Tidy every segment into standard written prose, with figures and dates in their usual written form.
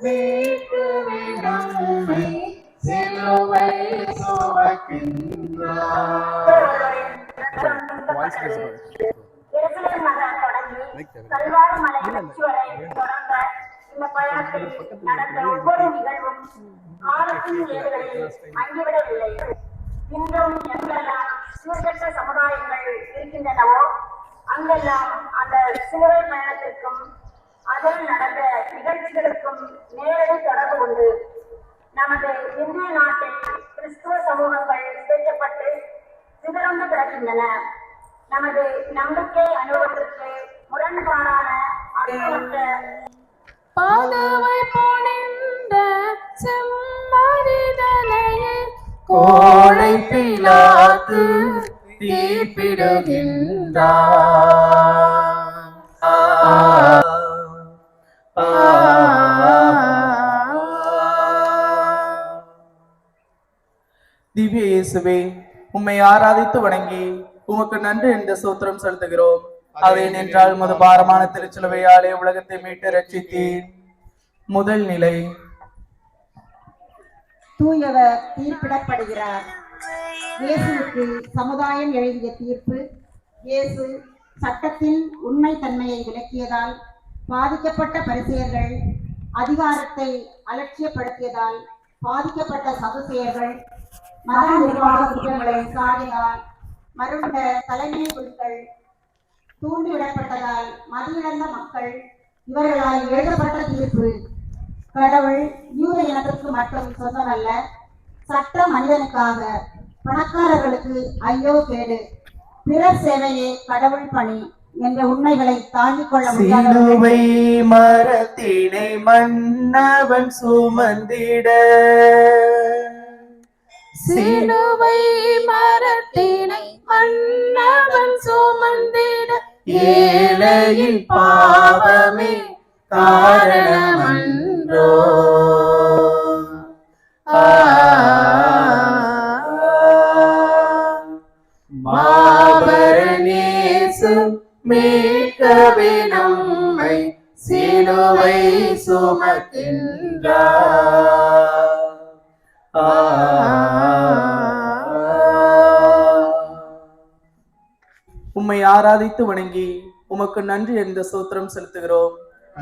மீட்கவே நம்மை சிலுவை சுமக்கின்றார். எருசலேம் நகரம் தொடங்கி கல்வாரி மலை உச்சி வரை தொடர்ந்த இந்த பயணத்தில் நடந்த ஒவ்வொரு நிகழ்வும் காலத்தின் ஏடுகளில் மங்கிவிடவில்லை. இன்றும் எங்கெல்லாம் சீர்கெட்ட சமுதாயங்கள் இருக்கின்றனவோ அங்கெல்லாம் அந்த சிலுவை பயணத்திற்கும் அதில் நடந்த நிகழ்ச்சிகளுக்கும் நேரடி தொடர்பு உண்டு. நமது இந்திய நாட்டில் கிறிஸ்துவ சமூகங்கள் சிதைக்கப்பட்டு சிதறந்து கிடக்கின்றன. நமது நம்பிக்கை அனுபவத்திற்கு முரண்பாடான அர்த்தமற்ற பாதவை போனின்ற செம்மறிதலையை கோழை பிலாத்து தீப்பிடுகின்றார். திவ்ய இயேசுவே, உம்மை ஆராதித்து வணங்கி உமக்கு நன்றி என்ற சூத்திரம் செலுத்துகிறோம். அதை நின்றால் உமது பாரமான திருச்சிலுவையாலே உலகத்தை மீட்டு ரட்சித்தீர். முதல் நிலை. தூயவர் தீர்ப்பிடப்படுகிறார். இயேசுவுக்கு சமுதாயம் எழுதிய தீர்ப்பு. இயேசு சட்டத்தின் உண்மை தன்மையை விளக்கியதால் பாதிக்கப்பட்ட பரிசேயர்கள், அதிகாரத்தை அலட்சியப்படுத்தியதால் பாதிக்கப்பட்ட சதுசேயர்கள், மத நிர்வாக குற்றங்களை சாடியதால் மருண்ட தலைமை குழுக்கள், தூண்டிவிடப்பட்டதால் மதியிழந்த மக்கள், இவர்களால் எழுதப்பட்ட தீர்ப்பு. கடவுள் யூத இனத்திற்கு மட்டும் சொந்தமல்ல, சட்ட மனிதனுக்காக. பணக்காரர்களுக்கு ஐயோ கேடு, பிறர் சேவையே கடவுள் பணி என்ற உண்மைகளை தாங்கிக் கொள்ள சிலுவை மரத்தினை மன்னவன் சுமந்திட, சிலுவை மரத்தினை மன்னவன் சுமந்திட, ஏழையின் பாவமே காரணமன்றோ. மாபரநேசு மீட்கவே நம்மை சிலுவை சுமக்கின்றார். உம்மை ஆராதித்து வணங்கி உமக்கு நன்றி என்ற சூத்திரம் செலுத்துகிறோம்.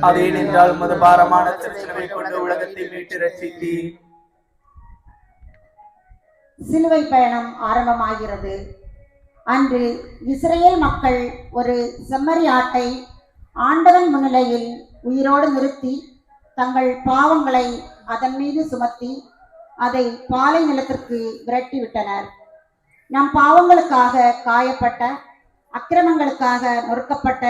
அதே நின்றால் உமது பாரமான திருச்சிலுவை கொண்டு உலகத்தை மீட்டு ரட்சித்தீர். சிலுவை பயணம் ஆரம்பமாகிறது. அன்று இஸ்ரேல் மக்கள் ஒரு செம்மறி ஆட்டை ஆண்டவன் முன்னிலையில் உயிரோடு நிறுத்தி தங்கள் பாவங்களை அதன் மீது சுமத்தி அதை பாலை நிலத்திற்கு விரட்டிவிட்டனர். நம் பாவங்களுக்காக காயப்பட்ட, அக்கிரமங்களுக்காக நொறுக்கப்பட்ட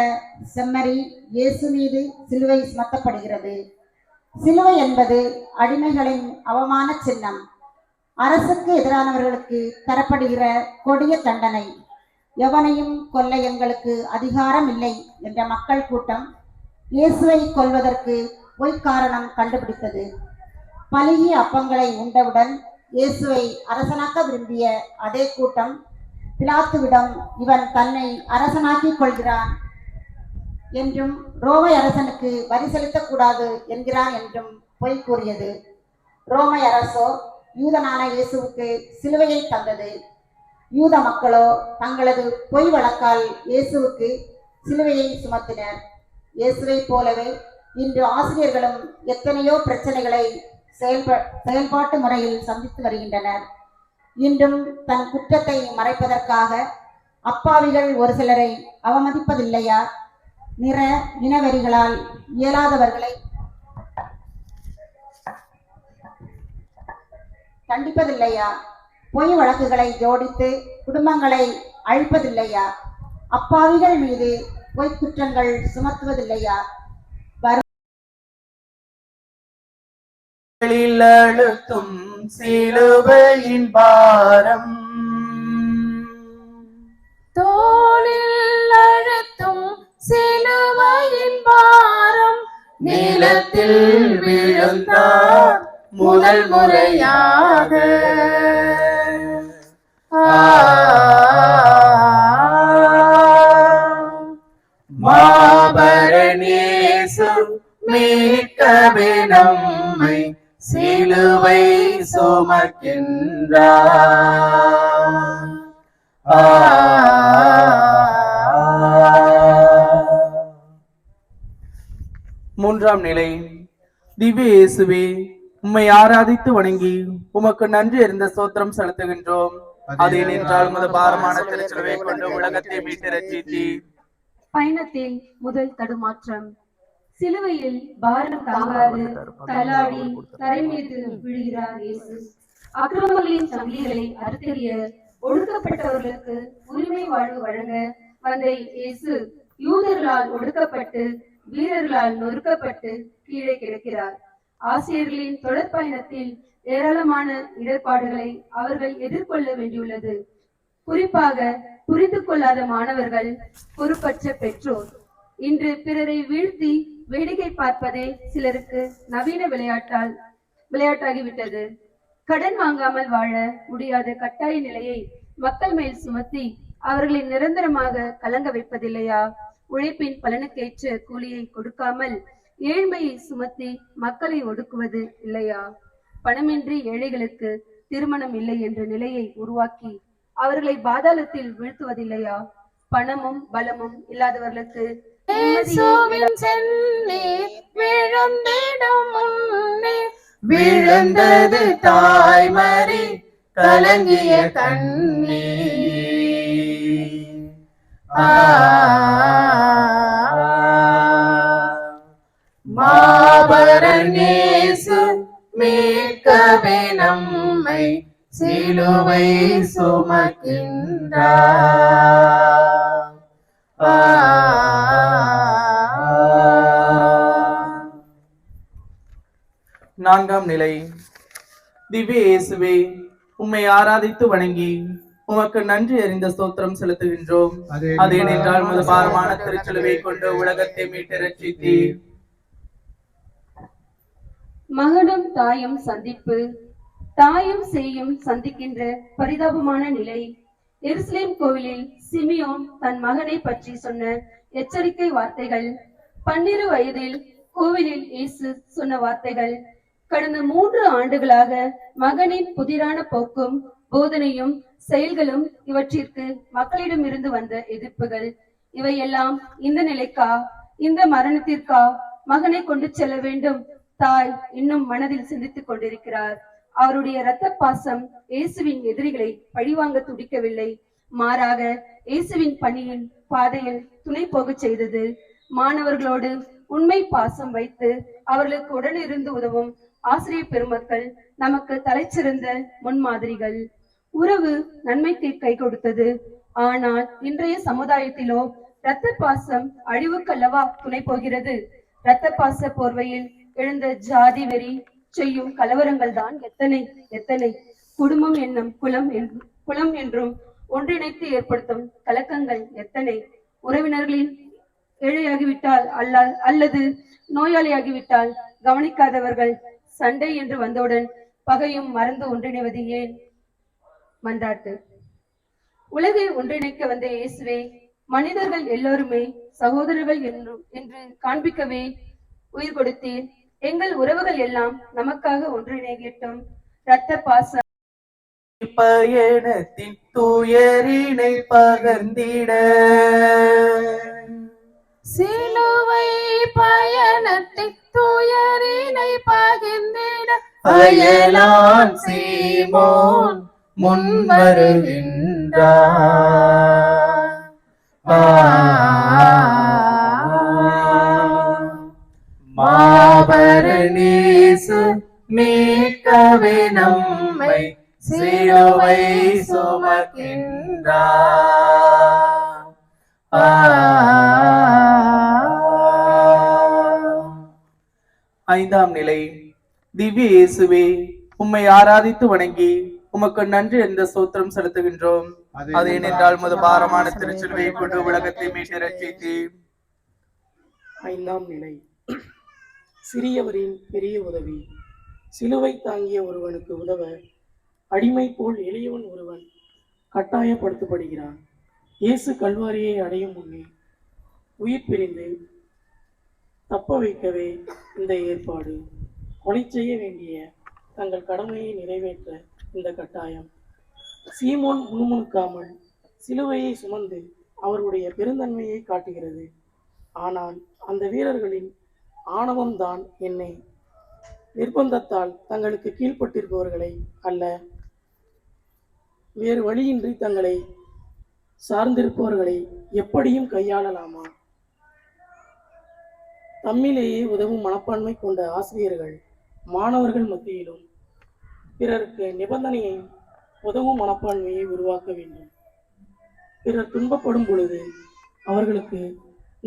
செம்மறி இயேசு மீது சிலுவை சுமத்தப்படுகிறது. சிலுவை என்பது அடிமைகளின் அவமான சின்னம், அரசுக்கு எதிரானவர்களுக்கு தரப்படுகிற கொடிய தண்டனை. எவனையும் கொல்ல எங்களுக்கு அதிகாரம் இல்லை என்ற மக்கள் கூட்டம் இயேசுவை கொல்வதற்கு பொய்க்காரணம் கண்டுபிடித்தது. பலிகிய அப்பங்களை உண்டவுடன் இயேசுவை அரசனாக்க விரும்பிய அதே கூட்டம் பிலாத்துவிடம் இவன் தன்னை அரசனாக்கிக் கொள்கிறான் என்றும், ரோமை அரசனுக்கு வரி செலுத்தக்கூடாது என்கிறான் என்றும் பொய் கூறியது. ரோமை அரசோ யூதனான இயேசுவுக்கு சிலுவையை தந்தது. யூத மக்களோ தங்களது பொய் வழக்கால் இயேசுவுக்கு சிலுவையை சுமத்தினர். இயேசுவை போலவே இன்று ஆசிரியர்களும் எத்தனையோ பிரச்சனைகளை செயல்பாட்டு முறையில் சந்தித்து வருகின்றனர். இன்றும் தன் குற்றத்தை மறைப்பதற்காக அப்பாவிகள் ஒரு சிலரை அவமதிப்பதில்லையா? நிற இனவெறிகளால் இயலாதவர்களை கண்டிப்பதில்லையா? பொய் வழக்குகளை ஜோடித்து குடும்பங்களை அழிப்பதில்லையா? அப்பாவிகள் மீது பொய் குற்றங்கள் சுமத்துவதில்லையா? அழுத்தும் சிலுவையின் பாரம், தோளில் அழுத்தும் சிலுவையின் பாரம், நீலத்தில் விழுந்தார் முதல் முறையாக. மாபரநேசு மீட்கவே நம்மை சிலுவை சுமக்கின்றார். மூன்றாம் நிலை. திவ்ய இயேசுவே, உம்மை ஆராதித்து வணங்கி உமக்கு நன்றி அறிந்த ஸ்தோத்திரம் செலுத்துகின்றோம். அது ஏனென்றால் உமது பாரமான திருச்சிலுவை கொண்டு உலகத்தை மீட்டு ரட்சித்தீர். பயணத்தில் முதல் தடுமாற்றம். சிலுவையில் பாரம் தாங்காது தள்ளாடி தரை மீது விழுகிறார் இயேசு. அக்கிரமங்களின் சங்கிலிகளை அறுத்தெறிய ஒடுக்கப்பட்டவர்களுக்கு உரிமை வாழ்வு வழங்க வந்த இயேசு யூதர்களால் ஒடுக்கப்பட்டு வீரர்களால் நொறுக்கப்பட்டு கீழே கிடக்கிறார். ஆசிரியர்களின் தொடர் பயணத்தில் ஏராளமான இடர்பாடுகளை அவர்கள் எதிர்கொள்ள வேண்டியுள்ளது. குறிப்பாக புரிந்து கொள்ளாத மாணவர்கள், பொறுப்பற்ற பெற்றோர். இன்று பிறரை வீழ்த்தி வேடிக்கை பார்ப்பதே சிலருக்கு நவீன விளையாட்டாகிவிட்டது. கடன் வாங்காமல் வாழ முடியாத கட்டாய நிலையை மக்கள் மேல் சுமத்தி அவர்களை நிரந்தரமாக கலங்க வைப்பதில்லையா? உழைப்பின் பலனுக்கேற்ற கூலியை கொடுக்காமல் ஏழ்மையை சுமத்தி மக்களை ஒடுக்குவது இல்லையா? பணமின்றி ஏழைகளுக்கு திருமணம் இல்லை என்ற நிலையை உருவாக்கி அவர்களை பாதாளத்தில் வீழ்த்துவதில்லையா? பணமும் பலமும் இல்லாதவர்களுக்கு விழுந்தது தாய்மறி கலங்கிய கண்ணீர். மாபரநேசு மீட்கவே நம்மை சிலுவை சுமக்கின்றார். நான்காம் நிலை. திவ்ய இயேசுவே, உம்மை ஆராதித்து வணங்கி உமக்கு நன்றி அறிந்த ஸ்தோத்திரம் செலுத்துகின்றோம். அது ஏனென்றால் உமது பாரமான திருச்சிலுவை கொண்டு உலகத்தை மீட்டு ரட்சித்தீர். மகனும் தாயும் சந்திப்பு. தாயும் சேயும் சந்திக்கின்ற பரிதாபமான நிலை. எருசலேம் கோவிலில் சிமியோன் தன் மகனை பற்றி சொன்ன எச்சரிக்கை வார்த்தைகள். 12 வயதில் கோவிலில் இயேசு சொன்ன வார்த்தைகள். கடந்த 3 ஆண்டுகளாக மகனின் புதிரான போக்கும் போதனையும் செயல்களும், இவற்றிற்கு மக்களிடமிருந்து வந்த எதிர்ப்புகள். இவையெல்லாம் இந்த நிலைக்கா, இந்த மரணத்திற்கா மகனை கொண்டு செல்ல வேண்டும்? தாய் இன்னும் மனதில் சிந்தித்துக் கொண்டிருக்கிறார். அவருடைய இரத்த பாசம் இயேசுவின் எதிரிகளை பழிவாங்க துடிக்கவில்லை. மாறாக இயேசுவின் பணியின் பாதையில் துணை போக செய்தது. மாணவர்களோடு உண்மை பாசம் வைத்து அவர்களுக்கு உடனிருந்து உதவும் ஆசிரியர் பெருமக்கள் நமக்கு தலைச்சிறந்த முன்மாதிரிகள். உறவு நன்மைக்கு கை கொடுத்தது. ஆனால் இன்றைய சமுதாயத்திலோ இரத்த பாசம் அழிவுக்கல்லவா துணை போகிறது. இரத்த பாச போர்வையில் எழுந்த ஜாதி வெறி செய்யும் கலவரங்கள் தான் எத்தனை எத்தனை. குடும்பம் என்னும் குலம் என்றும் ஒன்றிணைத்து ஏற்படுத்தும் கலக்கங்கள் எத்தனை. உறவினர்களின் ஏழையாகிவிட்டால் அல்லது நோயாளியாகிவிட்டால் கவனிக்காதவர்கள். சண்டை என்று வந்தவுடன் பகையும் மறந்து ஒன்றிணைவது ஏன்? மன்றாட்டு. உலகை ஒன்றிணைக்க வந்த இயேசுவே, மனிதர்கள் எல்லோருமே சகோதரர்கள் என்று காண்பிக்கவே உயிர் கொடுத்தீர். எங்கள் உறவுகள் எல்லாம் நமக்காக ஒன்றிணைகட்டும். இரத்த பாச பயணத்தின் துயரினை பகர்ந்திட, சிலுவை பயணத்தின் துயரினை பகிர்ந்திட அயலான் சீமோன் முன்வருகின்றார். மாபரநேசு மீட்கவே நம்மை சிலுவை சுமக்கின்றார். ஐந்தாம் நிலை. திவ்ய இயேசுவே, உம்மை ஆராதித்து வணங்கி உமக்கு நன்றி என்ற ஸ்தோத்திரம் செலுத்துகின்றோம். அது ஏனென்றால் உமது பாரமான திருச்சிலுவை கொண்டு உலகத்தை மீட்டு ரட்சித்தீர். ஐந்தாம் நிலை. சிறியவரின் பெரிய உதவி. சிலுவை தாங்கிய ஒருவனுக்கு உதவ அடிமை போல் எளியவன் ஒருவன் தப்ப வைக்கவே இந்த ஏற்பாடு. கொலை செய்ய வேண்டிய தங்கள் கடமையை நிறைவேற்ற இந்த கட்டாயம். சீமோன் முணுமுணுக்காமல் சிலுவையை சுமந்து அவருடைய பெருந்தன்மையை காட்டுகிறது. ஆனால் அந்த வீரர்களின் ஆணவம்தான் என்னை நிர்பந்தத்தால் தங்களுக்கு கீழ்ப்பட்டிருப்பவர்களை அல்ல, வேறு வழியின்றி தங்களை சார்ந்திருப்பவர்களை எப்படியும் கையாளலாமா? தம்மிலேயே உதவும் மனப்பான்மை கொண்ட ஆசிரியர்கள் மாணவர்கள் மத்தியிலும் பிறருக்கு நிபந்தனையை உதவும் மனப்பான்மையை உருவாக்க வேண்டும். பிறர் துன்பப்படும் பொழுது அவர்களுக்கு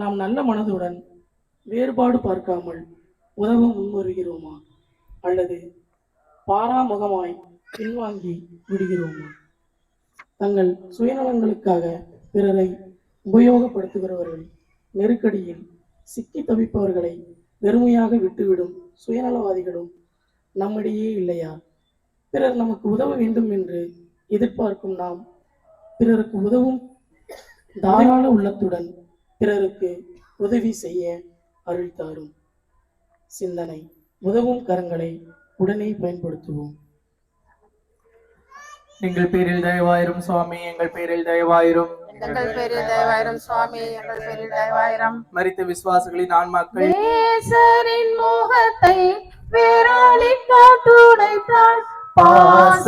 நாம் நல்ல மனதுடன் வேறுபாடு பார்க்காமல் உதவ முன்வருகிறோமா, அல்லது பாராமுகமாய் பின்வாங்கி விடுகிறோமா? தங்கள் சுயநலங்களுக்காக பிறரை உபயோகப்படுத்துகிறவர்கள், நெருக்கடியில் சிக்கி தவிப்பவர்களை வெறுமையாக விட்டுவிடும் சுயநலவாதிகளும் நம்மிடையே இல்லையா? பிறர் நமக்கு உதவ வேண்டும் என்று எதிர்பார்க்கும் நாம் பிறருக்கு உதவும் தாராள உள்ளத்துடன் பிறருக்கு உதவி செய்ய அருள் தாரும். சிந்தனை: உதவும் கரங்களை உடனே பயன்படுத்துவோம். எங்கள் பேரில் தயவாயிரும் சுவாமி, எங்கள் பேரில் தயவாயிரும். எங்கள் பேரில் தயவாயிரம் சுவாமி, எங்கள் பேரில் தயவாயிரம். மரித்த விசுவாசிகளின் ஆன்மாக்கள் நேசரின் முகத்தை வேறாளிக்கா துடைத்தாள், பாச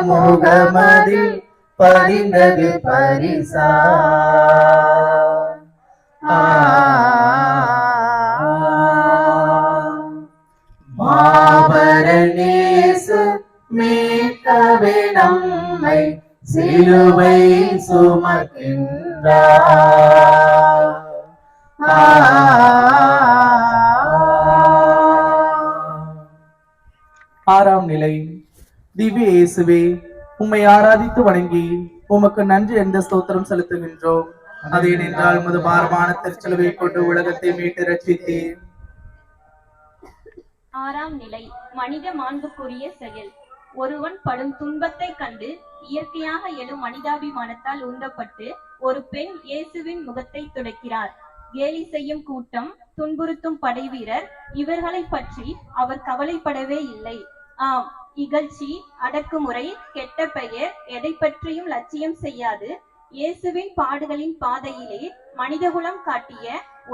முகமதில் பதிந்தது பரிசா. மாபரநேசு மீட்கவே நம்மை சிலுவை சுமக்கின்றார். ஆறாம் நிலை. திவ்ய இயேசுவே, உம்மை ஆராதித்து வணங்கி உமக்கு நன்றி என்ற ஸ்தோத்திரம் செலுத்துகின்றோம். அது ஏனென்றால் உமது பாரமான திருச்சலுவை கொண்டு உலகத்தை மீட்டு ரட்சித்தீர். ஆறாம் நிலை. மனித மாண்புக்குரிய செயல். ஒருவன் படும் துன்பத்தை கண்டு இயற்கையாக எழும் மனிதாபிமானத்தால் உந்தப்பட்டு ஒரு பெண் இயேசுவின் முகத்தை துடைக்கிறார். கேலி செய்யும் கூட்டம், துன்புறுத்தும் படைவீரர், இவர்களை பற்றி அவர் கவலைப்படவே இல்லை. ஆம், இகழ்ச்சி, அடக்குமுறை, கெட்ட பெயர் எதை பற்றியும் லட்சியம் செய்யாது இயேசுவின் பாடுகளின் பாதையிலே மனிதகுலம் காட்டிய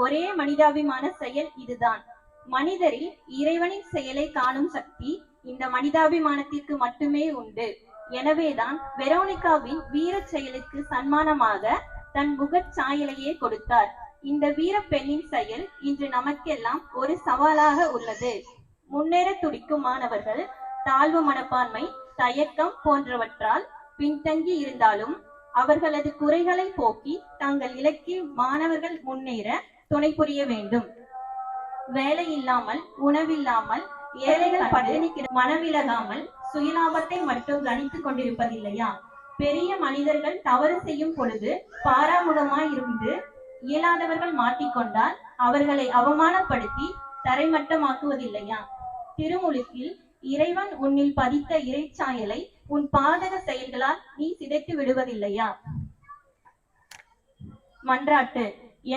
ஒரே மனிதாபிமான செயல் இதுதான். மனிதரில் இறைவனின் செயலை காணும் சக்தி இந்த மனிதாபிமானத்திற்கு மட்டுமே உண்டு. எனவேதான் வெரோனிகாவின் வீர செயலுக்கு சன்மானமாக தன் முகச் சாயலையே கொடுத்தார். இந்த வீர பெண்ணின் செயல் இன்று நமக்கெல்லாம் ஒரு சவாலாக உள்ளது. முன்னேற துடிக்கும் மாணவர்கள் தாழ்வு மனப்பான்மை, தயக்கம் போன்றவற்றால் பின்தங்கி இருந்தாலும் அவர்களது குறைகளை போக்கி தங்கள் இலக்கில் மாணவர்கள் முன்னேற துணை புரிய வேண்டும். வேலை இல்லாமல், உணவில்லாமல் ஏழைகள் பட்டினிக்கு மனவிலகாமல் சுயலாபத்தை மட்டும் கணித்துக் கொண்டிருப்பதில்லையா? பெரிய மனிதர்கள் தவறு செய்யும் பொழுது பாராமுகமாய் இருந்து இயலாதவர்கள் மாட்டிக்கொண்டால் அவர்களை அவமானப்படுத்தி தரைமட்டமாக்குவதில்லையா? திருமுழுக்கில் இறைவன் உன்னில் பதித்த இறைச்சாயலை உன் பாதக செயல்களால் நீ சிதைத்து விடுவதில்லையா? மன்றாட்டு.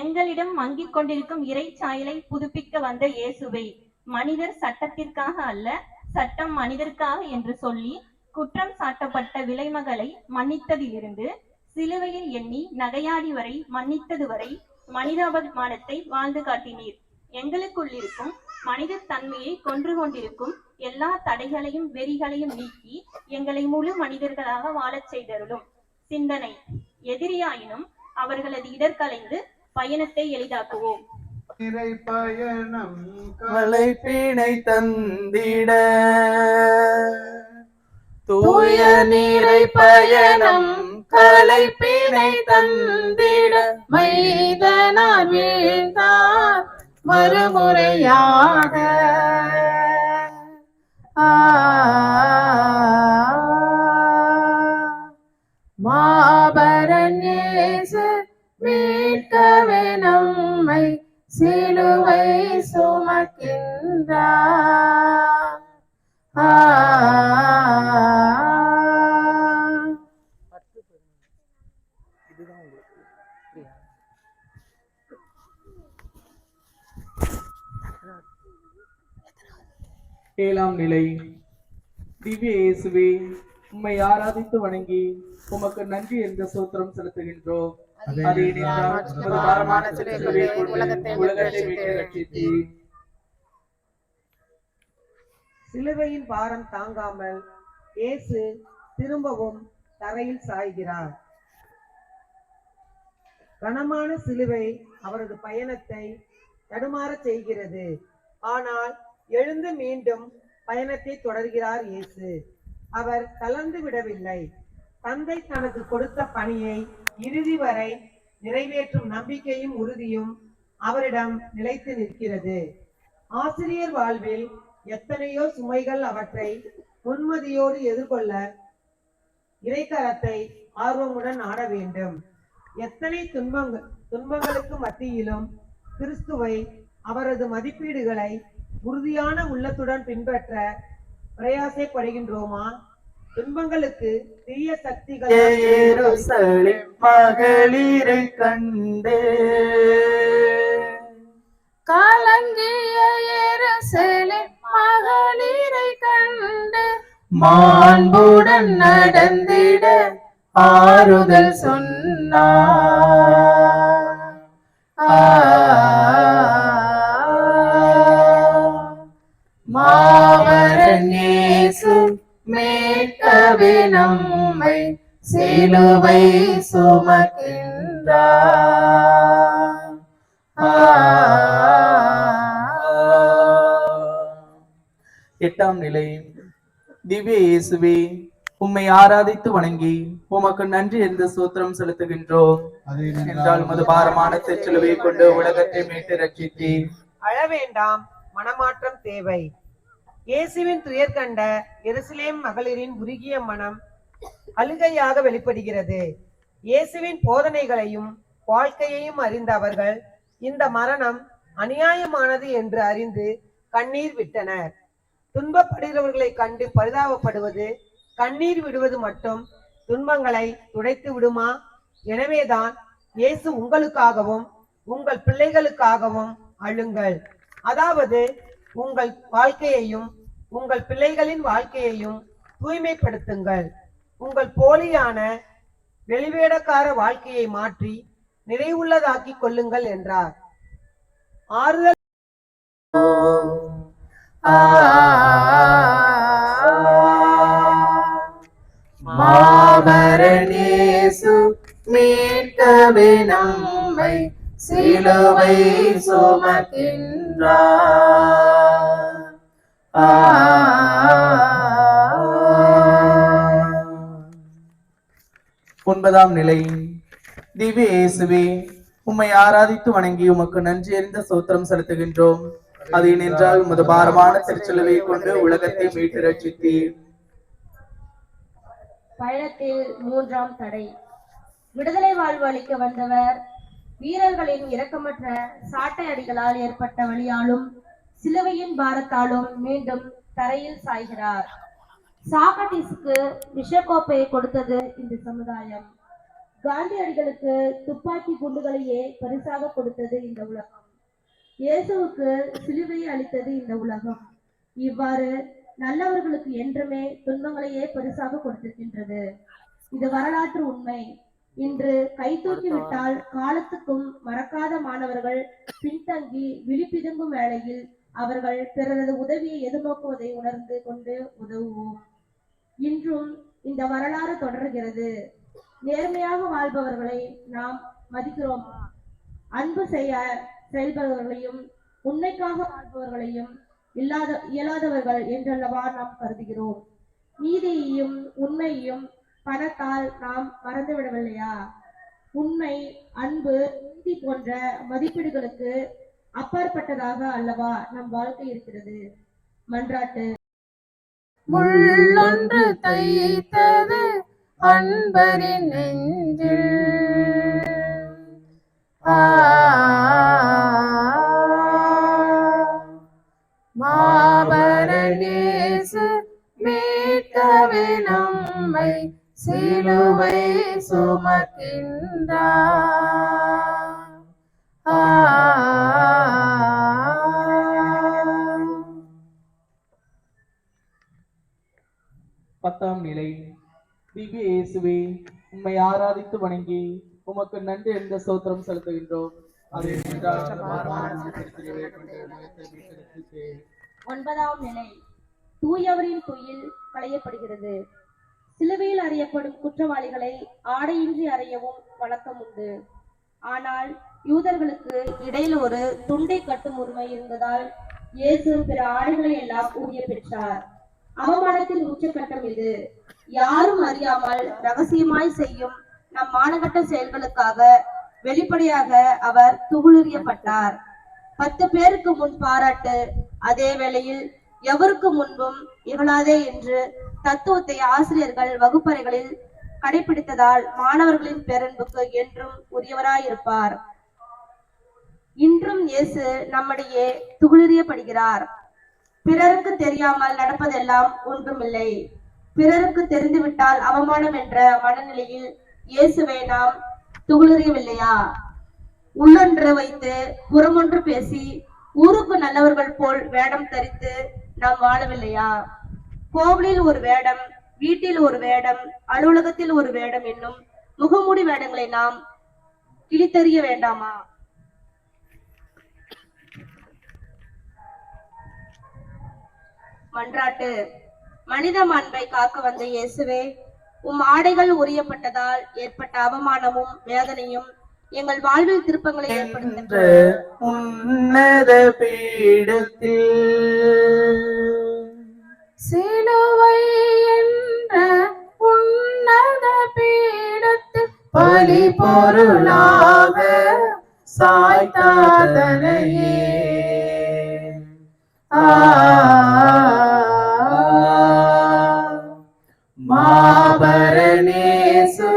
எங்களிடம் மங்கிக் கொண்டிருக்கும் இறைச்சாயலை புதுப்பிக்க வந்த இயேசுவை, மனிதர் சட்டத்திற்காக அல்ல, சட்டம் மனிதருக்காக என்று சொல்லி குற்றம் சாட்டப்பட்ட விலைமகளை மன்னித்ததிலிருந்து சிலுவையில் எண்ணி நகையாடி வரை மன்னித்தது வரை மனிதாபிமானத்தை வாழ்ந்து காட்டினீர். எங்களுக்குள் இருக்கும் மனித தன்மையை கொன்று கொண்டிருக்கும் எல்லா தடைகளையும் வெறிகளையும் நீக்கி எங்களை முழு மனிதர்களாக வாழச் செய்தருளும். சிந்தனை. எதிரியாயினும் அவர்களது இடர்களைந்து பயணத்தை எளிதாக்குவோம். நிறை பயணம் கலைப்பினை தந்திட தூய நிறை பயணம் கலைப்பினை தந்திட மைதனார் வீழ்ந்தார் மறுமுறையாக. மாபரன் இயேசு மீட்கவே நம்மை சிலுவை சுமக்கின்றார். இதுதான் உங்களுக்கு ஏழாம் நிலை. திவ்ய இயேசுவே, உம்மை ஆராதித்து வணங்கி உமக்கு நன்றி என்ற சோத்திரம் செலுத்துகின்றோம். அது ஏனென்றால் உமது பாரமான சிலுவையை கொண்டு உலகத்தை மீட்டு ரட்சித்தீர். சிலுவையின் பாரம் தாங்காமல் இயேசு திரும்பவும் தரையில் சாய்கிறார். கனமான சிலுவை அவரது பயணத்தை தடுமாறச் செய்கிறது. ஆனால் எழுந்து மீண்டும் பயணத்தை தொடர்கிறார் இயேசு. அவர் தளர்ந்து விடவில்லை. தந்தை தனக்கு கொடுத்த பணியை இறுதி வரை நிறைவேற்றும் நம்பிக்கையும் உறுதியும் அவரிடம் நிலைத்து நிற்கிறது. ஆசிரியர் வாழ்வில் எத்தனையோ சுமைகள், அவற்றை முன்மதியோடு எதிர்கொள்ள இறைக்கரத்தை ஆர்வமுடன் நாட வேண்டும். எத்தனை துன்பங்களுக்கு மத்தியிலும் கிறிஸ்துவை, அவரது மதிப்பீடுகளை உறுதியான உள்ளத்துடன் பின்பற்ற பிரயாசப்படுகின்றோமா? துன்பங்களுக்கு தீய சக்திகள் மகளிரை கண்டு கலங்கிய எருசலேம் மகளிரை கண்டு மாண்புடன் நடந்திட ஆறுதல் சொன்னார். மாவரன் இயேசு மீட்கவே நம்மை சிலுவை சுமக்கின்றார். எட்டாம் நிலை. திவ்ய இயேசுவே, உம்மை ஆராதித்து வணங்கி உமக்கு நன்றி என்ற சூத்திரம் செலுத்துகின்றோம். என்றால் உமது பாரமான சிலுவையை கொண்டு உலகத்தை மீட்டு ரட்சித்தீர். அழ வேண்டாம், மனமாற்றம் தேவை. இயேசுவின் துயர் கண்ட எருசலேம் மகளிரின் உருகிய மனம் அழுகையாக வெளிப்படுகிறது. இயேசுவின் போதனைகளையும் வாழ்க்கையையும் அறிந்த அவர்கள் இந்த மரணம் அநியாயமானது என்று அறிந்து கண்ணீர் விட்டனர். துன்பப்படுகிறவர்களை கண்டு பரிதாபப்படுவது, கண்ணீர் விடுவது மட்டும் துன்பங்களை துடைத்து விடுமா? எனவேதான் இயேசு உங்களுக்காகவும் உங்கள் பிள்ளைகளுக்காகவும் அழுங்கள். அதாவது உங்கள் வாழ்க்கையையும் உங்கள் பிள்ளைகளின் வாழ்க்கையையும் தூய்மைப்படுத்துங்கள். உங்கள் போலியான வெளிவேடக்கார வாழ்க்கையை மாற்றி நிறைவுள்ளதாக்கி கொள்ளுங்கள் என்றார். ஆறுதல் மாவரன் இயேசு மீட்கவே நம்மை சிலுவை சுமக்கின்றார். ஒன்பதாம் நிலை. திவ்ய இயேசுவே, உம்மை ஆராதித்து வணங்கி உமக்கு நன்றி அறிந்த சோத்திரம் செலுத்துகின்றோம். அது ஏனென்றால் உமது பாரமான திருச்சிலுவை கொண்டு உலகத்தை மீட்டு ரட்சித்தீர். பயணத்தில் மூன்றாம் தடை. விடுதலை வாழ்வு அளிக்க வந்தவர் வீரர்களின் இரக்கமற்ற சாட்டை அடிகளால் ஏற்பட்ட வலியாலும் சிலுவையின் பாரத்தாலும் மீண்டும் தரையில் சாய்கிறார். சாக்ரட்டிஸுக்கு விஷக்கோப்பையை கொடுத்தது இந்த சமுதாயம். காந்தியடிகளுக்கு துப்பாக்கி குண்டுகளையே பரிசாக கொடுத்தது இந்த உலகம். இயேசுவுக்கு சிலுவையை அளித்தது இந்த உலகம். இவ்வாறு நல்லவர்களுக்கு என்றுமே துன்பங்களையே பரிசாக கொடுத்திருக்கின்றது. இது வரலாற்று உண்மை. இன்று கை தூக்கி விட்டால் காலத்துக்கும் மறக்காத மாணவர்கள் பின்தங்கி விழிப்பிதுங்கும் வேளையில் அவர்கள் பிறரது உதவியை எதிர்நோக்குவதை உணர்ந்து கொண்டு உதவுவோம். இன்றும் இந்த வரலாறு தொடர்கிறது. நேர்மையாக வாழ்பவர்களை நாம் மதிக்கிறோமா? அன்பு செயல்பவர்களையும் உண்மைக்காக வாழ்பவர்களையும் இயலாதவர்கள் என்றல்லவா நாம் கருதுகிறோம். நீதியையும் உண்மையையும் பணத்தால் நாம் மறந்துவிடவில்லையா? உண்மை, அன்பு, நீதி போன்ற மதிப்பீடுகளுக்கு அப்பாற்பட்டதாக அல்லவா நம் வாழ்க்கை இருக்கிறது. மன்றாட்டு. முள்ளொன்று தைத்தது அன்பரின் நெஞ்சில், மாபரன் இயேசு மீட்கவே நம்மை சிலுவை சுமக்கின்றார். 10ஆம் நிலை. திவ்ய இயேசுவே, உம்மை ஆராதித்து வணங்கி உமக்கு நன்றி என்ற ஸ்தோத்திரம் செலுத்துகின்றோம். அது என்றால் 9ஆம் நிலை. தூயவரின் துயில் களையப்படுகிறது. சிலுவையில் அறையப்படும் குற்றவாளிகளை ஆடையின்றி அறையவும் வழக்கம் உண்டு. ஆனால் யூதர்களுக்கு இடையில் ஒரு துண்டை கட்டும் உரிமை இருந்ததால் இயேசு பிற ஆடைகளை எல்லாம் ஊதிய பெற்றார். அவமானத்தின் உச்சக்கட்டம் இது. யாரும் அறியாமல் ரகசியமாய் செய்யும் நம் மானகட்ட செயல்களுக்காக வெளிப்படையாக அவர் துகிலுரியப்பட்டார். 10 பேருக்கு முன் பாராட்டு, அதே வேளையில் எவருக்கு முன்பும் இகழாதே என்று தத்துவத்தை ஆசிரியர்கள் வகுப்பறைகளில் கடைபிடித்ததால் மாணவர்களின் பேரன்புக்கு என்றும் உரியவராயிருப்பார். இன்றும் இயேசு நம்மிடையே துகிலுரியப்படுகிறார். பிறருக்கு தெரியாமல் நடப்பதெல்லாம் ஒன்றுமில்லை. பிறருக்கு தெரிந்துவிட்டால் அவமானம் என்ற மனநிலையில் இயேசுவை நாம் துகிலுரியவில்லையா? உள்ளொன்று வைத்து புறமொன்று பேசி ஊருக்கு நல்லவர்கள் போல் வேடம் தரித்து நாம் வாழவில்லையா? கோவிலில் ஒரு வேடம், வீட்டில் ஒரு வேடம், அலுவலகத்தில் ஒரு வேடம் என்னும் முகமூடி வேடங்களை நாம் கிழித்தறிய வேண்டாமா? மன்றாட்டு. மனித மாண்பை காக்க வந்த இயேசுவே, உம் ஆடைகள் உரியப்பட்டதால் ஏற்பட்ட அவமானமும் வேதனையும் எங்கள் வாழ்வில் திருப்பங்களை ஏற்படுத்த உன்னத பீடத்தில் சிலுவை என்ற உன்னத பீடத்தில் பலி பொருளாக சாய்த்தாதனையே மாபரணேசு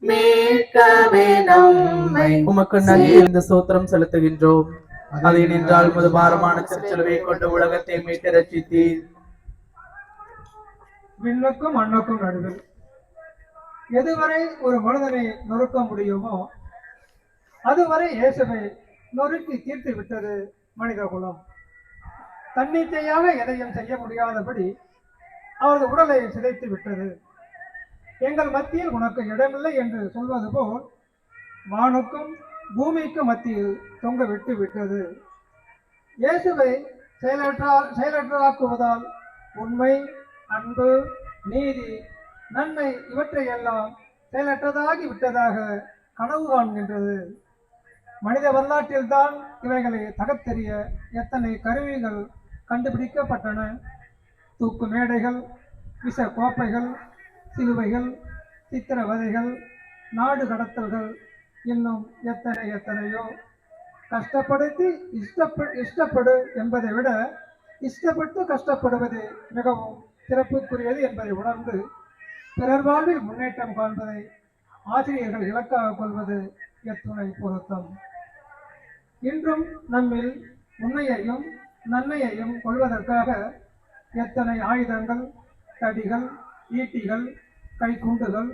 மீட்கவே நம்மை உமக்கு நன்றி இந்த ஸ்தோத்திரம் செலுத்துகின்றோம். அது நின்றால் முது பாரமான திருச்சிலுவை கொண்டு உலகத்தை மீட்டு ரட்சித்தீர். விண்ணுக்கும் மண்ணுக்கும் நடுவில் எதுவரை ஒரு மனிதனை நொறுக்க முடியுமோ அதுவரை இயேசுவை நொறுக்கி தீர்த்து விட்டது மனித குலம். தன்னிச்சையாக எதையும் செய்ய முடியாதபடி அவரது உடலை சிதைத்து விட்டது. எங்கள் மத்தியில் உனக்கு இடமில்லை என்று சொல்வது போல் வானுக்கும் பூமிக்கும் மத்தியில் தொங்க விட்டு விட்டது. இயேசுவை செயலற்றாக்குவதால் உண்மை, அன்பு, நீதி, நன்மை இவற்றையெல்லாம் செயலற்றதாகி விட்டதாக கனவு காண்கின்றது. மனித வரலாற்றில்தான் இவைகளை தகத்தெறிய எத்தனை கருவிகள் கண்டுபிடிக்கப்பட்டன. தூக்கு மேடைகள், விஷ கோப்பைகள், சிலுவைகள், சித்திரவதைகள், நாடு கடத்தல்கள், இன்னும் எத்தனையோ. கஷ்டப்படுத்தி இஷ்டப்படு என்பதை விட இஷ்டப்பட்டு கஷ்டப்படுவது மிகவும் சிறப்புக்குரியது என்பதை உணர்ந்து பிறர் வாழ்வில் முன்னேற்றம் காண்பதை ஆசிரியர்கள் இலக்காக கொள்வது எத்துணை பொருத்தம். இன்றும் நம்மில் உண்மையையும் நன்மையையும் கொள்வதற்காக எத்தனை ஆயுதங்கள், தடிகள், ஈட்டிகள், கைக்குண்டுகள்,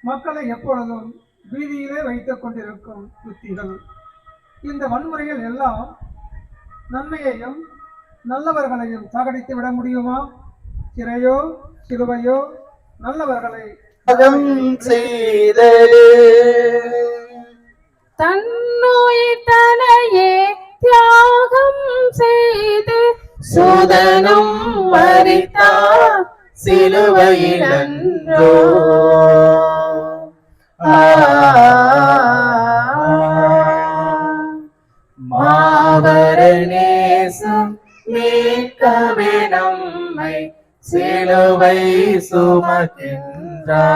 மக்களை எப்பொழுதும் வீதியிலே வைத்துக் கொண்டிருக்கும் யுத்திகள். இந்த வன்முறைகள் எல்லாம் நன்மையையும் நல்லவர்களையும் சாகடித்து விட முடியுமா? சிறையோ சிலுவையோ நல்லவர்களை தன்னுயிர் தனையே தியாகம் செய்து சுதனம் மரித்தார் சிலுவையிலன்றோ. மாபரணேசம் மீட்கவே நம்மை சிலுவை சுமக்கின்றார்.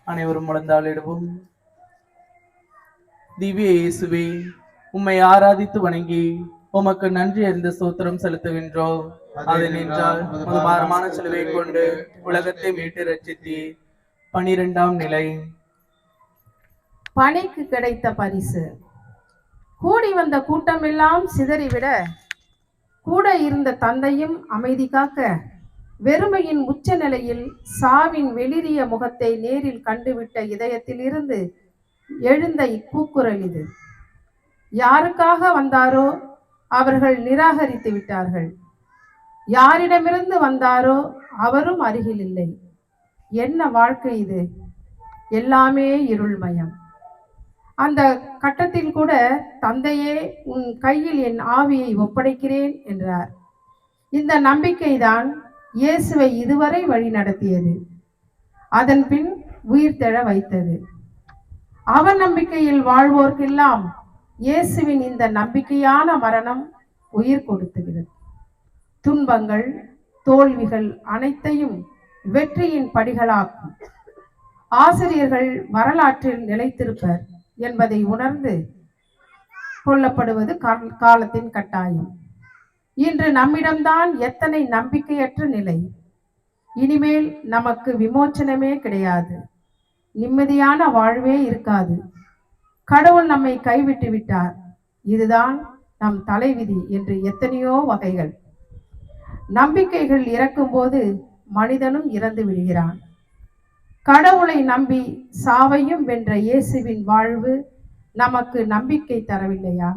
அனைவரும் முழந்தாளிடுவோம். திவ்ய இயேசுவே, உம்மை ஆராதித்து வணங்கி உமக்கு நன்றி அறிந்த ஸ்தோத்திரம் செலுத்துகின்றோம். அது நின்றால் முது பாரமான சிலுவை கொண்டு உலகத்தை மீட்டு ரட்சித்தீர். 12ஆம் நிலை. பணிக்கு கிடைத்த பரிசு. கூடி வந்த கூட்டமெல்லாம் சிதறிவிட கூட இருந்த தந்தையும் அமைதி காக்க வெறுமையின் உச்ச நிலையில் சாவின் வெளிரிய முகத்தை நேரில் கண்டுவிட்ட இதயத்தில் இருந்து எழுந்த இக்கூக்குரல் இது. யாருக்காக வந்தாரோ அவர்கள் நிராகரித்து விட்டார்கள். யாரிடமிருந்து வந்தாரோ அவரும் அருகில் இல்லை. என்ன வாழ்க்கை இது! எல்லாமே இருள்மயம். அந்த கட்டத்தில் கூட தந்தையே, உன் கையில் என் ஆவியை ஒப்படைக்கிறேன் என்றார். இந்த நம்பிக்கைதான் இயேசுவை இதுவரை வழி நடத்தியது, அதன் பின் உயிர் தெழ வைத்தது. அவர் நம்பிக்கையில் வாழ்வோர்க்கெல்லாம் இயேசுவின் இந்த நம்பிக்கையான மரணம் உயிர் கொடுத்துகிறது. துன்பங்கள், தோல்விகள் அனைத்தையும் வெற்றியின் படிகளாக்கும். ஆசிரியர்கள் வரலாற்றில் நிலைத்திருப்பர் என்பதை உணர்ந்து கொள்ளப்படுவது காலத்தின் கட்டாயம். இன்று நம்மிடம்தான் எத்தனை நம்பிக்கையற்ற நிலை! இனிமேல் நமக்கு விமோச்சனமே கிடையாது, நிம்மதியான வாழ்வே இருக்காது. கடவுள் நம்மை கைவிட்டு விட்டார், இதுதான் நம் தலைவிதி என்று எத்தனையோ வகைகள். நம்பிக்கைகள் இறக்கும்போது மனிதனும் இறந்து விடுகிறான். கடவுளை நம்பி சாவையும் வென்ற இயேசுவின் வாழ்வு நமக்கு நம்பிக்கை தரவில்லையா?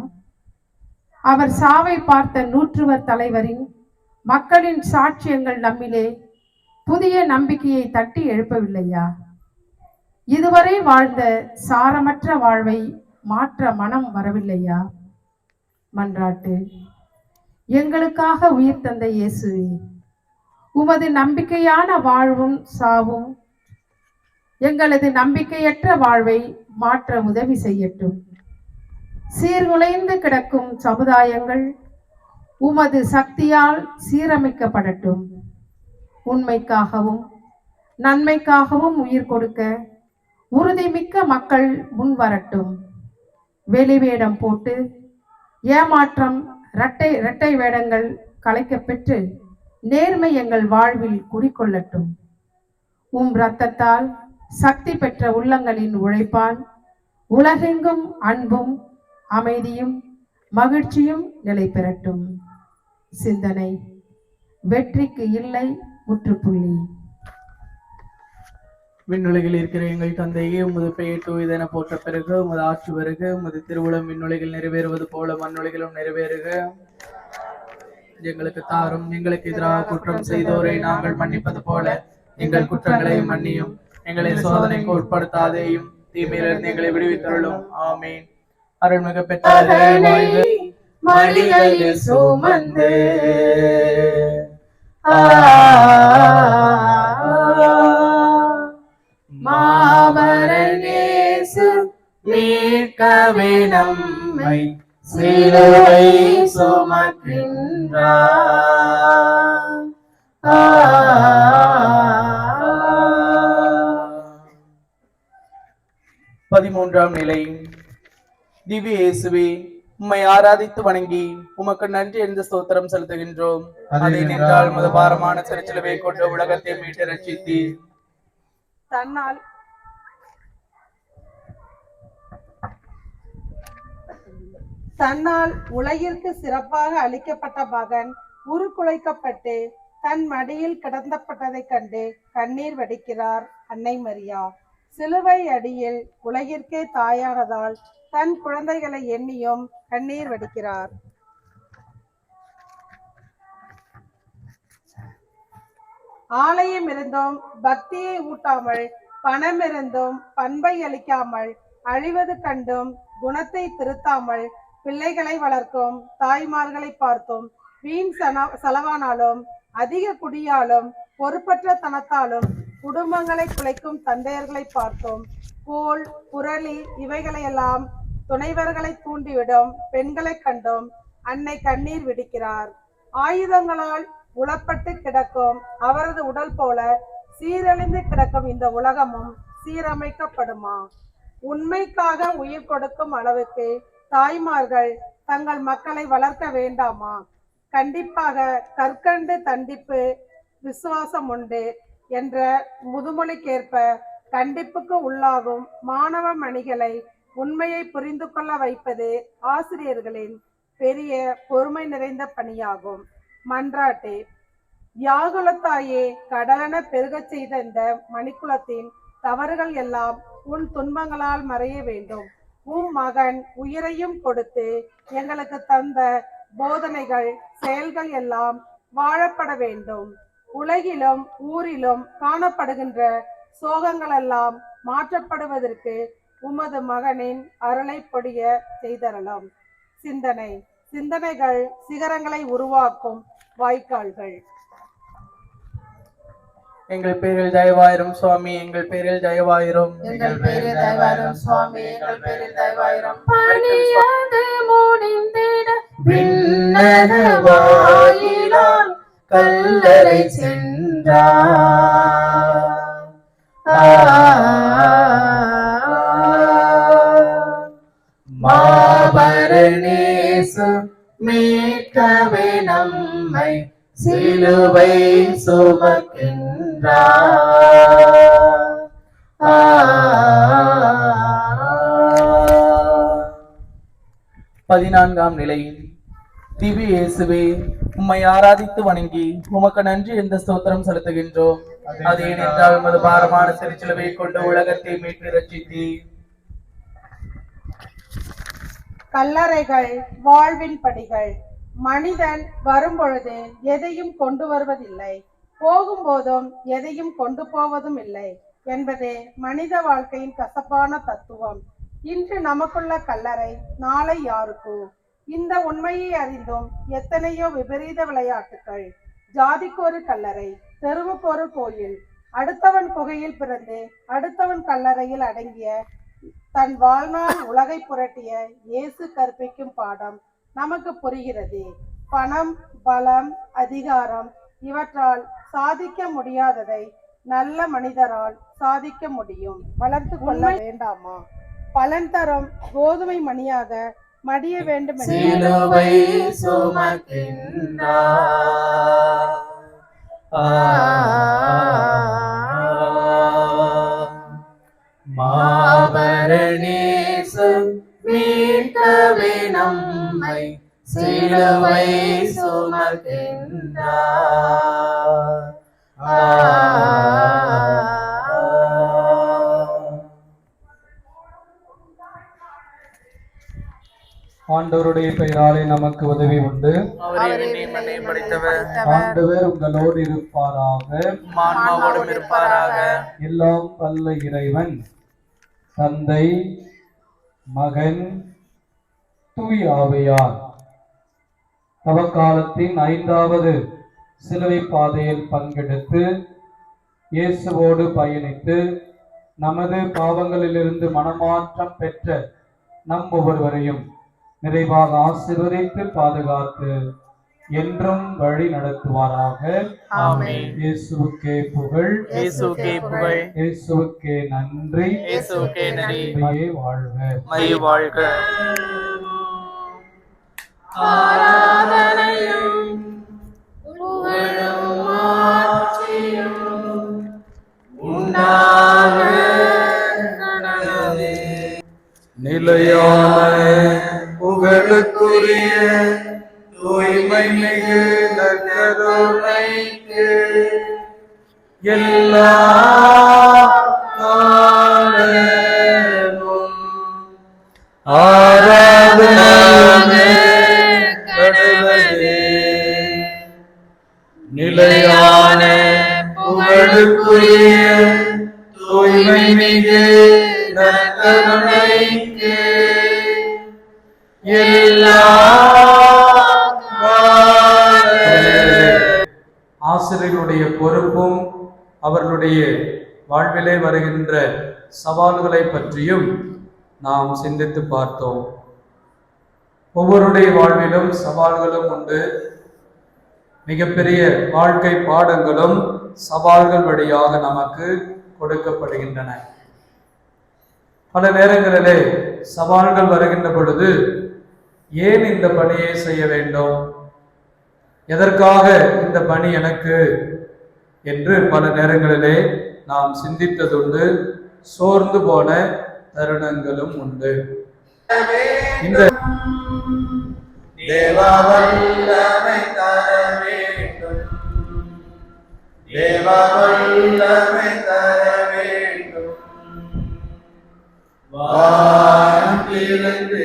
அவர் சாவை பார்த்த நூற்றுவர் தலைவரின் மக்களின் சாட்சியங்கள் நம்மிலே புதிய நம்பிக்கையை தட்டி எழுப்பவில்லையா? இதுவரை வாழ்ந்த சாரமற்ற வாழ்வை மாற்ற மனம் வரவில்லையா? மன்றாட்டு. எங்களுக்காக உயிர் தந்த இயேசுவே, உமது நம்பிக்கையான வாழ்வும் சாவும் எங்களது நம்பிக்கையற்ற வாழ்வை மாற்ற உதவி செய்யட்டும். சீர்குலைந்து கிடக்கும் சமுதாயங்கள் உமது சக்தியால் சீரமைக்கப்படட்டும். உண்மைக்காகவும் நன்மைக்காகவும் உயிர் கொடுக்க உறுதிமிக்க மக்கள் முன் வரட்டும். வெளிவேடம் போட்டு ஏமாற்றம், இரட்டை வேடங்கள் கலைக்கப்பெற்று நேர்மை எங்கள் வாழ்வில் குடிக்கொள்ளட்டும். இரத்தத்தால் சக்தி பெற்ற உள்ளங்களின் உழைப்பால் உலகெங்கும் அன்பும் அமைதியும் மகிழ்ச்சியும் நிலை பெறட்டும். சிந்தனை: வெற்றிக்கு இல்லை முற்றுப்புள்ளி. விண்ணுலகில் இருக்கிற எங்கள் தந்தையே, உமது பெயர் தூயதென போற்ற பிறகு, உமது ஆட்சி வருக, உமது திருவுளம் விண்ணுலகில் நிறைவேறுவது போல மண்ணுலகிலும் நிறைவேறுக. எங்களுக்கு தாரும், எங்களுக்கு எதிராக குற்றம் செய்தோரை நாங்கள் மன்னிப்பது போல எங்கள் குற்றங்களை மன்னியும், எங்களை சோதனைக்கு உட்படுத்தாதேயும், தீமையிலிருந்து எங்களை விடுவித்தருளும். ஆமீன். அருள்மிகு பெற்ற மடிகளில் சுமந்து மாவரேசு மீட்கவே நம்மை சிலுவை சுமக்கின்றார். 13ஆம் நிலை. திவ்ய இயேசுவே, உம்மை ஆராதித்து வணங்கி உமக்கு நன்றி என்ற ஸ்தோத்திரம் செலுத்துகின்றோம். அதை நின்றால் உமது பாரமான சிறுச்சிலுவை கொண்டு உலகத்தை மீட்டு ரட்சித்தீர். தன்னால் உலகிற்கு சிறப்பாக அளிக்கப்பட்ட மகன் உருக்குலைக்கப்பட்டு தன் மடியில் கிடந்தப்பட்டதை கண்டு கண்ணீர் வடிக்கிறார் அன்னை மரியா. சிலுவை அடியில் உலகிற்கே தாயானதால் தன் குழந்தைகளை எண்ணியும் கண்ணீர் வடிக்கிறார். ஆலயம் இருந்தும் பக்தியை ஊட்டாமல், பணம் இருந்தும் பண்பை அளிக்காமல், அழிவது கண்டும் குணத்தை திருத்தாமல் பிள்ளைகளை வளர்க்கும் தாய்மார்களை பார்த்தும், வீண் செலவானாலும் அதிக குடியாலும் பொறுப்பற்ற தனத்தாலும் குடும்பங்களை குலைக்கும் தந்தையர்களை பார்த்தோம். கோல், புரளி இவைகளையெல்லாம் துணைவர்களை தூண்டிவிடும் பெண்களை கண்டும் அன்னை கண்ணீர் விடுக்கிறார். ஆயுதங்களால் உளப்பட்டு கிடக்கும் அவரது உடல் போல சீரழிந்து கிடக்கும் இந்த உலகமும் சீரமைக்கப்படுமா? உண்மைக்காக உயிர் கொடுக்கும் அளவுக்கு தாய்மார்கள் தங்கள் மக்களை வளர்க்க வேண்டாமா? கண்டிப்பாக கற்கண்டு தண்டிப்பு விசுவாசம் உண்டு என்ற முதுமொழிக்கேற்ப கண்டிப்புக்கு உள்ளாகும் மாணவ மணிகளை உண்மையை புரிந்து கொள்ள வைப்பது ஆசிரியர்களின் பெரிய பொறுமை நிறைந்த பணியாகும். மன்றாட்டு. யாகுலத்தாயே, கடலென பெருகச் செய்த இந்த மணிக்குலத்தின் தவறுகள் எல்லாம் உன் துன்பங்களால் மறைய வேண்டும். உம் மகன் உயிரையும் கொடுத்து எங்களுக்கு தந்த போதனைகள், செயல்கள் எல்லாம் வாழப்பட வேண்டும். உலகிலும் ஊரிலும் காணப்படுகின்ற சோகங்களெல்லாம் மாற்றப்படுவதற்கு உமது மகனின் அருளை பொழிய செய்தரலாம். சிந்தனைகள் சிகரங்களை உருவாக்கும் வாய்க்கால்கள். எங்கள் பேரில் தயவாயிரும் சுவாமி, எங்கள் பேரில் தயவாயிரும். எங்கள் பேரில் தயவாயிரும் சுவாமி, எங்கள் பேரில் தயவாயிரும். பணியாது முடிந்திட விண்ணக வாயிலால் கல்லறை சென்றார். மாபரணேசு மீட்கவே நம்மை சிலுவை சுமக்கின்றார். 14ஆம் நிலையில் திவ்ய இயேசுவே, உம்மை ஆராதித்து வணங்கி உமக்கு நன்றி என்ற ஸ்தோத்திரம் செலுத்துகின்றோம். அது ஏனென்றால் உமது பாரமான திருச்சிலுவை கொண்டு உலகத்தை மீட்டு ரட்சித்தீர். கல்லறைகள் வாழ்வின் படிகள். மனிதன் வரும்பொழுது எதையும் கொண்டு வருவதில்லை, போகும்போதும் எதையும் கொண்டு போவதும் இல்லை என்பதே மனித வாழ்க்கையின் கசப்பான தத்துவம். இன்று நமக்குள்ள கல்லறை நாளை யாருக்கோ? இந்த உண்மையை அறிந்தும் எத்தனையோ விபரீத விளையாட்டுகள். ஜாதிக்கு ஒரு கல்லறை, தெருவுக்கு ஒரு கோயில், அடுத்தவன் குகையில் பிறந்து அடுத்தவன் கல்லறையில் அடங்கிய தன் வாழ்நாள் உலகை புரட்டிய இயேசு கற்பிக்கும் பாடம் நமக்கு புரிகிறது. பணம், பலம், அதிகாரம் இவற்றால் சாதிக்க முடியாததை நல்ல மனிதரால் சாதிக்க முடியும். வளர்த்து கொள்ள வேண்டாமா? பலன் தரும் கோதுமை மணியாக மடிய வேண்டும் மாபரணேசு மீட்கவே நம்மை சிலுவை சுமக்கின்றார். ஆண்டவருடைய பெயராலே நமக்கு உதவி உண்டு. ஆண்டவர் உங்களோடு இருப்பாராக. எல்லாம் வல்ல இறைவன் தந்தை, மகன், தூய ஆவியார் தவக்காலத்தின் 5வது சிலுவை பாதையில் பங்கெடுத்து இயேசுவோடு பயணித்து நமது பாவங்களிலிருந்து மனமாற்றம் பெற்ற நம் ஒவ்வொருவரையும் நிறைவாக ஆசீர்வதித்து பாதுகாத்து என்றும் வழி நடத்துவாராக. ஆமென். இயேசுவுக்கே புகழ், இயேசுவுக்கே புகழ், இயேசுவுக்கே நன்றி, இயேசுவுக்கே நன்றி. மரியே வாழ்க, மரியே வாழ்க. ஆராதனையும் புகழும் ஆட்சியும் உண்டாக கடவுளே. நிலையான புகழுக்குரிய தூய்மை மிகு நற்கருணைக்கு எல்லா காலமும் ஆராதனை கடவுளே. நிலையான புகழுக்குரிய தூய்மை மிகு நற்கருணைக்கு எல்லா ஆசிரியர்களுடைய பொறுப்பும் அவர்களுடைய வாழ்விலே வருகின்ற சவால்களை பற்றியும் நாம் சிந்தித்து பார்த்தோம். ஒவ்வொருடைய வாழ்விலும் சவால்களும் உண்டு. மிகப்பெரிய வாழ்க்கை பாடங்களும் சவால்கள் வழியாக நமக்கு கொடுக்கப்படுகின்றன. பல நேரங்களிலே சவால்கள் வருகின்ற பொழுது ஏன் இந்த பணியை செய்ய வேண்டும், எதற்காக இந்த பணி எனக்கு என்று பல நேரங்களிலே நாம் சிந்தித்ததுண்டு. சோர்ந்து போன தருணங்களும் உண்டு. இந்த தேவவல்லமை தர வேண்டும், தேவவல்லமை தர வேண்டும். வானத்திலிருந்து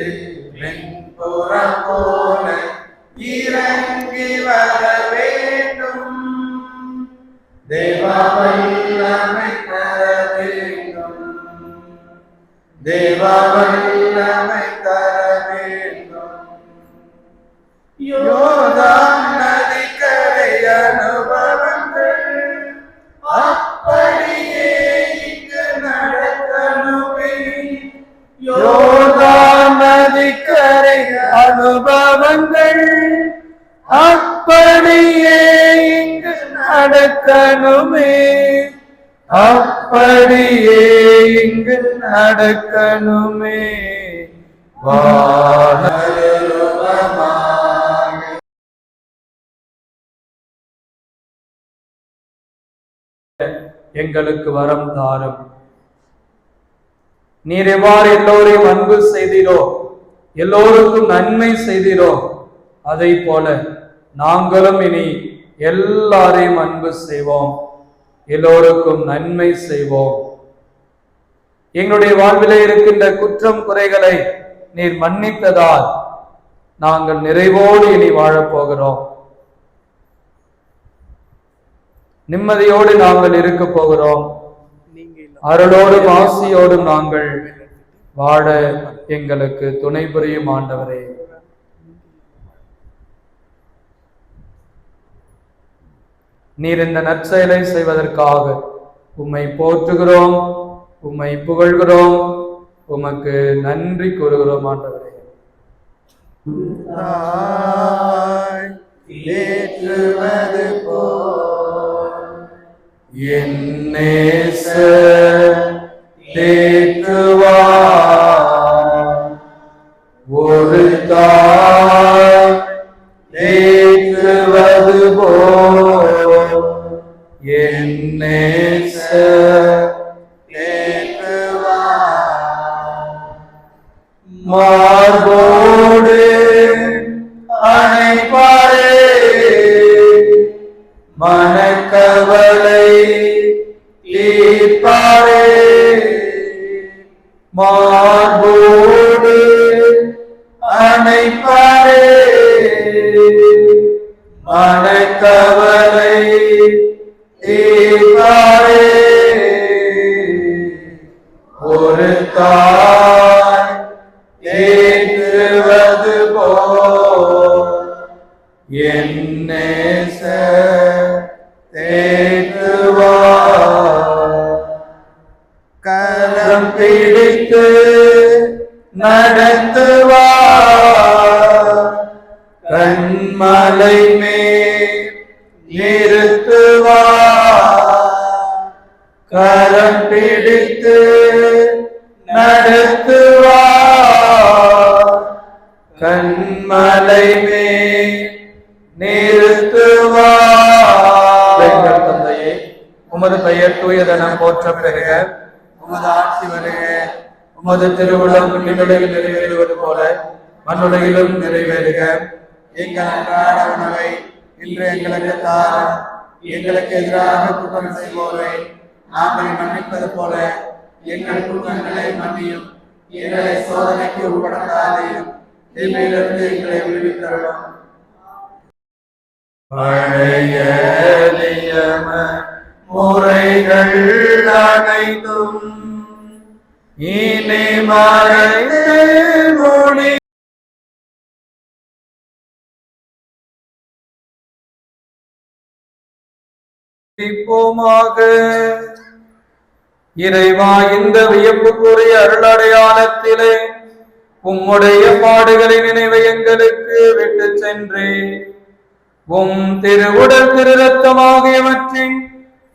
வெண்புறம் போல வல்லமை தர வேண்டும். யோர்தான் நதிக்கரை அனுபவங்கள் அப்படியே இங்கு நடக்கணுமே. யோர்தான் நதிக்கரை அனுபவங்கள் அப்படியே இங்கு நடக்கணுமே. அப்படியே இங்கு நடக்கணுமே. எங்களுக்கு வரம் தாரும். நீர் எவ்வாறு எல்லோரையும் அன்பு செய்தீரோ, எல்லோருக்கும் நன்மை செய்தீரோ, அதை போல நாங்களும் இனி எல்லாரையும் அன்பு செய்வோம், எல்லோருக்கும் நன்மை செய்வோம். எங்களுடைய வாழ்விலே இருக்கின்ற குற்றம் குறைகளை நீர் மன்னித்ததால் நாங்கள் நிறைவோடு இனி வாழப்போகிறோம். நிம்மதியோடு நாங்கள் இருக்க போகிறோம். அருளோடும் ஆசியோடும் நாங்கள் வாழ எங்களுக்கு துணை புரியும் ஆண்டவரே. நீர் இந்த நற்செயலை செய்வதற்காக உம்மை போற்றுகிறோம், உம்மை புகழ்கிறோம், உமக்கு நன்றி கூறுகிறோம் ஆண்டவரே. ஏற்றுவது போல் என் நேசர் தேற்றுவார். ஒரு தாய் தேற்றுவது போல் என் நேசர் தேற்றுவார். மார்போடு அணைப்பாரே, மனக்கவலை தீர்ப்பாரே. மார்போடு அணைப்பாரே, மனக்கவலை தீர்ப்பாரே. ஒரு தாய் தேற்றுவது போல் என் நேசர் தேற்றுவார். கரம் பிடித்து நடத்துவார், கண்மலை மேல் நிறுத்துவார். கரம் பிடித்து நடத்துவார், கண்மலை மேல் நிறுத்துவார். எங்கள் தந்தையே, உமது பெயர் தூயதென போற்ற பெறுக, உமது ஆட்சி வருக, உமது திருவுளம் விண்ணுலகில் நிறைவேறுவது போல மண்ணுலகிலும் நிறைவேறுக. எங்கள் அன்றாட உணவை இன்று எங்களுக்கு தாரும். எங்களுக்கு எதிராக குற்றம் செய்வோரை நாங்கள் மன்னிப்பது போல எங்கள் குற்றங்களை மன்னியும். எங்களை சோதனைக்கு உட்படுத்தாதையும், தீமையிலிருந்து எங்களை விடுவித்தருளும். பழைய நியம முறைகள் அனைத்தும் இனி மறைந்து முடிப்போமாக. இறைவா, இந்த வியப்புக்குரிய அருளடையாளத்திலே உம்முடைய பாடுகளின் நினைவை எங்களுக்கு விட்டு சென்று உம் திருவுடல் திரு ரத்தமாகியவற்றின்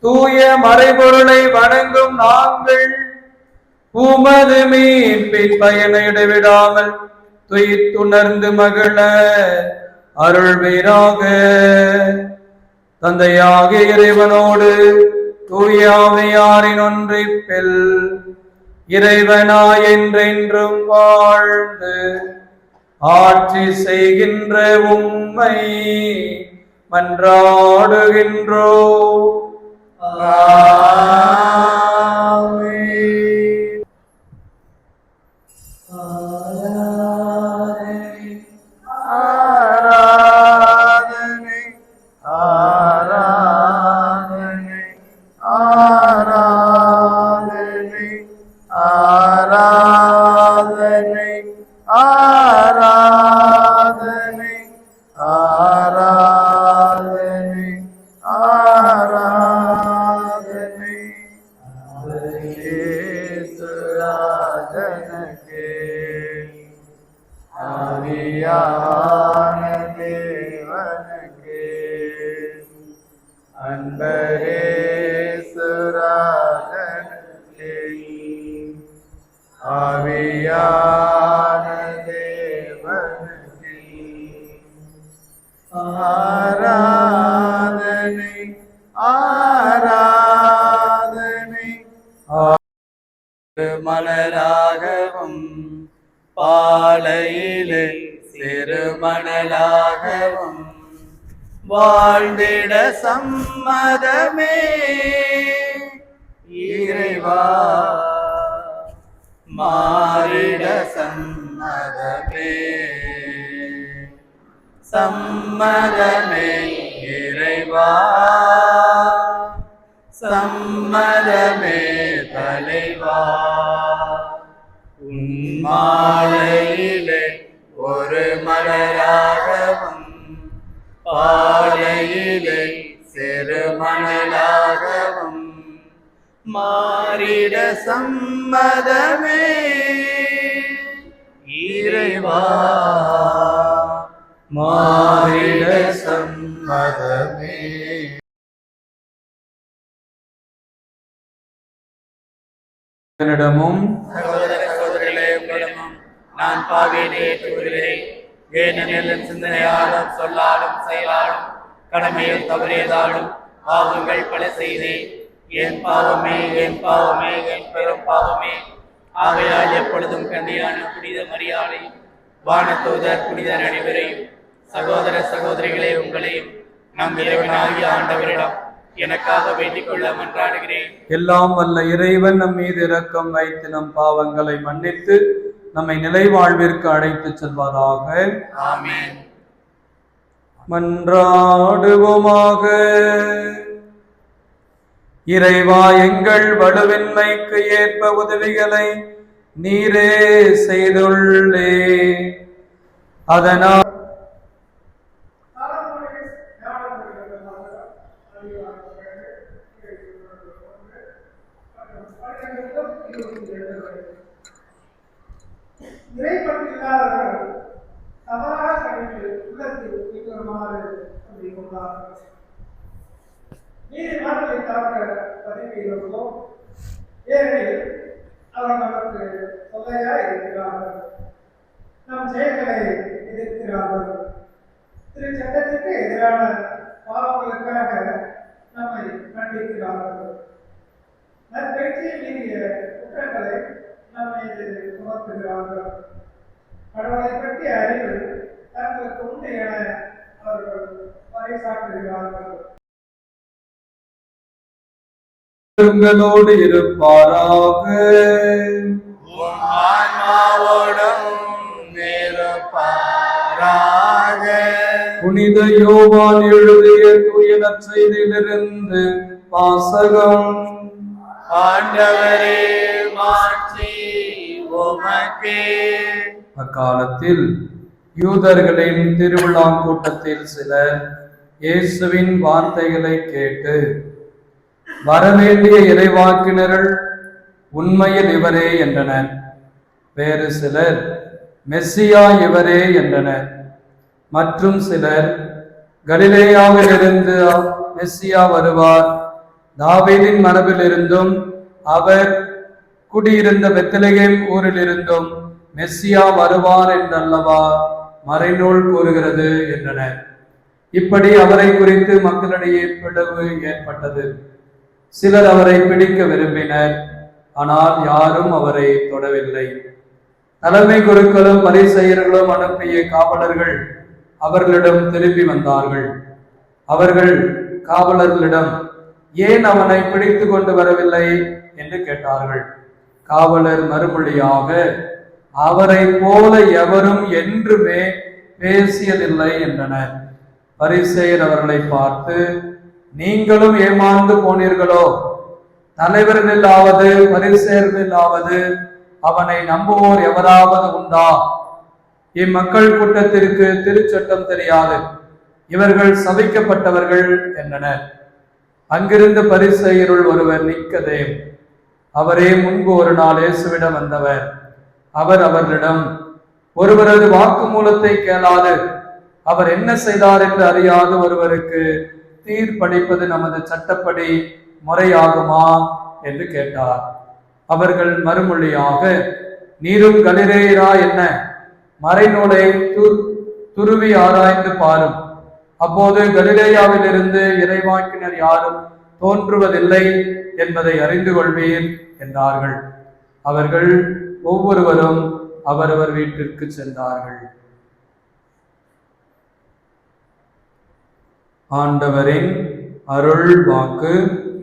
தூய மறைபொருளை வணங்கும் நாங்கள் உமது மீட்பின் பயனை இடைவிடாமல் துயித்துணர்ந்து மகிழ அருள்வீராக. தந்தையாகிய இறைவனோடு தூய ஆவியாரின் ஒன்றிப்பில் இறைவனாய் என்றென்றும் வாழ்ந்து ஆட்சி செய்கின்ற உம்மை மன்றாடுகின்றோ. ஆராதனை ஆராதனை ஆராதனை ஆராதனை ஆவியான தேவனுக்கு அன்பரே சுராதனுக்கு ஆவியான தேவனுக்கு ஆராதனை ஆராதனை மலராகவும் பாலையிலே சிறுமணலாகவும் வாழ்ந்திட சம்மதமே இறைவா மாறிட சம்மதமே சம்மதமே இறைவா சம்மதமே தலைவா உன்மாலையிலே ஒரு மலராகவும் பாலையிலே சிறு மணலாகவும் மாறிட சம்மதமே இறைவா மாறிட சம்மதமே. என்னிடமும் சகோதர சகோதரிகளே, உங்களிடமும் நான் பாவியை ஏற்றுக்கொள்கிறேன். ஏனெனில் என் சிந்தனையாலும் சொல்லாலும் செயலாலும் கடமையில் தவறியதாலும் பாவங்கள் பல செய்தேன். என் பாவமே என் பாவமே என் பெரும் பாவமே. ஆகையால் எப்பொழுதும் கன்னியான புனித மரியாதையும் வானதூதர் புனிதர் அனைவரையும் சகோதர சகோதரிகளே உங்களையும் நம் இறைவனாகிய ஆண்டவரிடம் எனக்காக வேண்டிக் கொள்ள மன்றாடுகிறேன். எல்லாம் வல்ல இறைவன் நம் மீது இரக்கம் வைத்து நம் பாவங்களை மன்னித்து நம்மை நிலை வாழ்விற்கு அழைத்துச் செல்வதாக. ஆமென். மன்றாடுவோமாக. இறைவா, எங்கள் வலுவின்மைக்கு ஏற்ப உதவிகளை நீரே செய்துள்ளே. அதனால் இறைப்பற்றில்லாதவர்கள் தவறாக கணித்து உள்ளத்தில் தீவிரமாறு அப்படி கொண்டார்கள். நீதிமன்றத்தை தாக்க பதிவுகிறோம். ஏனெனில் அவர் நமக்கு தொல்லையாய் இருக்கிறார்கள். நம் செயல்களை எதிர்க்கிறார்கள். திரு சட்டத்திற்கு எதிரான பாவங்களுக்காக நம்மை கண்டிக்கிறார்கள். நற்பயிற்சியை மீறிய குற்றங்களை நம்மை சுமத்துகிறார்கள். கடவுளை பற்றிய அறிவு தங்களுக்கு உண்டு என அவர்கள் பறைசாற்றுகிறார்கள். உங்களோடு இருப்பாராக. ஆன்மாவோடும் இருப்பாராக. புனித யோவான் எழுதிய தூய நற்செய்தியிலிருந்து வாசகம். ஆண்டவரே, மாட்சி உமக்கே. அக்காலத்தில் யூதர்களின் திருவிழா கூட்டத்தில் சிலர் இயேசுவின் வார்த்தைகளை கேட்டு, வரவேண்டிய இறைவாக்கினர்கள் உண்மையில் இவரே என்றனர். வேறு சிலர் மெஸ்ஸியா இவரே என்றனர். மற்றும் சிலர் கலிலேயாவிலிருந்து மெஸ்ஸியா வருவார், தாவீதின் மரபிலிருந்தும் அவர் குடியிருந்த பெத்லகேம் ஊரிலிருந்தும் மெஸ்ஸியா வருவார் என்றல்லவா மறைநூல் கூறுகிறது என்றனர். இப்படி அவரை குறித்து மக்களிடையே பிளவு ஏற்பட்டது. சிலர் அவரை பிடிக்க விரும்பினர், ஆனால் யாரும் அவரை தொடவில்லை. தலைமை குருக்களும் பரிசேயர்களும் அனுப்பிய காவலர்கள் அவர்களிடம் திரும்பி வந்தார்கள். அவர்கள் காவலர்களிடம், ஏன் அவனை பிடித்து கொண்டு வரவில்லை என்று கேட்டார்கள். காவலர் மறுமொழியாக, அவரை போல எவரும் என்றுமே பேசியதில்லை என்றனர். பரிசேயர் அவர்களை பார்த்து, நீங்களும் ஏமாந்து போனீர்களோ? தலைவர்களிலாவது பரிசேயர்களிலாவது அவனை நம்புவோர் எவராவது உண்டா? இம்மக்கள் கூட்டத்திற்கு திருச்சட்டம் தெரியாது, இவர்கள் சபிக்கப்பட்டவர்கள் என்றனர். அங்கிருந்து பரிசேயருள் ஒருவர் நிக்கதேம், அவரே முன்பு ஒரு நாள் இயேசுவிடம் வந்தவர். அவர் அவர்களிடம், ஒருவரது வாக்குமூலத்தை கேளாது அவர் என்ன செய்தார் என்று அறியாது ஒருவருக்கு தீர்ப்பளிப்பது நமது சட்டப்படி முறையாகுமா என்று கேட்டார். அவர்கள் மறுமொழியாக, நீரும் கலிலேயரா என்ன? மறைநூலை துருவி ஆராய்ந்து பாரும். அப்போது கலிலேயாவிலிருந்து இறைவாக்கினர் யாரும் தோன்றுவதில்லை என்பதை அறிந்து கொள்வீர் என்றார்கள். அவர்கள் ஒவ்வொருவரும் அவரவர் வீட்டிற்கு சென்றார்கள். ஆண்டவரின் அருள் வாக்கு.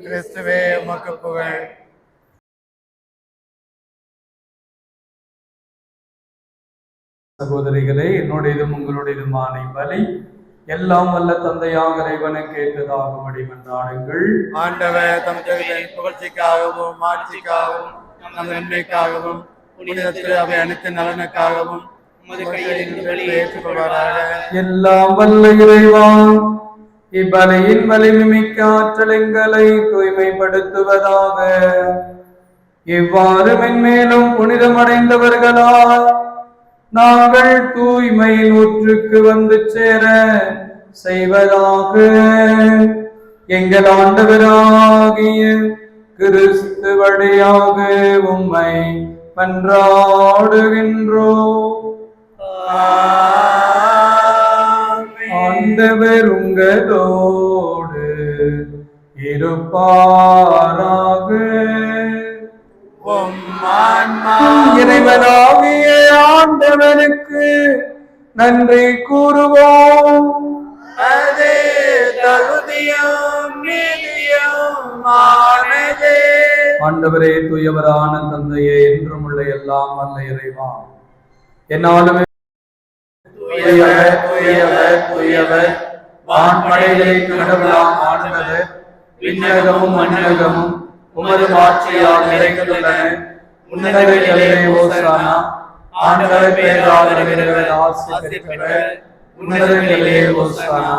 கிறிஸ்துவே உமக்கு புகழ். சகோதரிகளே, என்னுடையதும் உங்களுடையதுமான பலி எல்லாம் வல்ல தந்தையாக இறைவனுக்கு ஏற்றதாகும்படி மன்றாடுங்கள். ஆண்டவர் தம் புகழ்ச்சிக்காகவும் ஆட்சிக்காகவும் நம் நன்மைக்காகவும் அவை அனைத்து நலனுக்காகவும் ஏற்றுக்கொள்வாராக. எல்லாம் வல்ல இறைவா, இப்பலியின் வலிமை மிக்க ஆற்றல் எங்களை தூய்மைப்படுத்துவதாக. இவ்வாறு மென்மேலும் புனிதமடைந்தவர்களால் நாங்கள் தூய்மையின் ஊற்றுக்கு வந்து சேர செய்வதாக. எங்கள் ஆண்டவராகிய கிறிஸ்து வழியாக உம்மை மன்றாடுகின்றோம். ஆண்டவர் உங்களோடு இருப்பாராக. இறைவனாகிய ஆண்டவனுக்கு நன்றி கூறுவோம். அது தகுதியும் நீதியுமானது. ஆண்டவரே, தூயவரான தந்தையே, என்றும் உள்ள எல்லாம் வல்ல இறைவா, என்னாலுமே தூயவர் வான்படைகளின் கடவுளாம் ஆண்டவர், விண்ணகமும் மண்ணகமும் உமது ஆட்சியால் நிறைந்துள்ளன. உன்னதங்களிலே ஓசானா. ஆண்டவர் பெயரால் வருகிறவர் ஆசி பெற்றவர். உன்னதங்களிலே ஓசானா.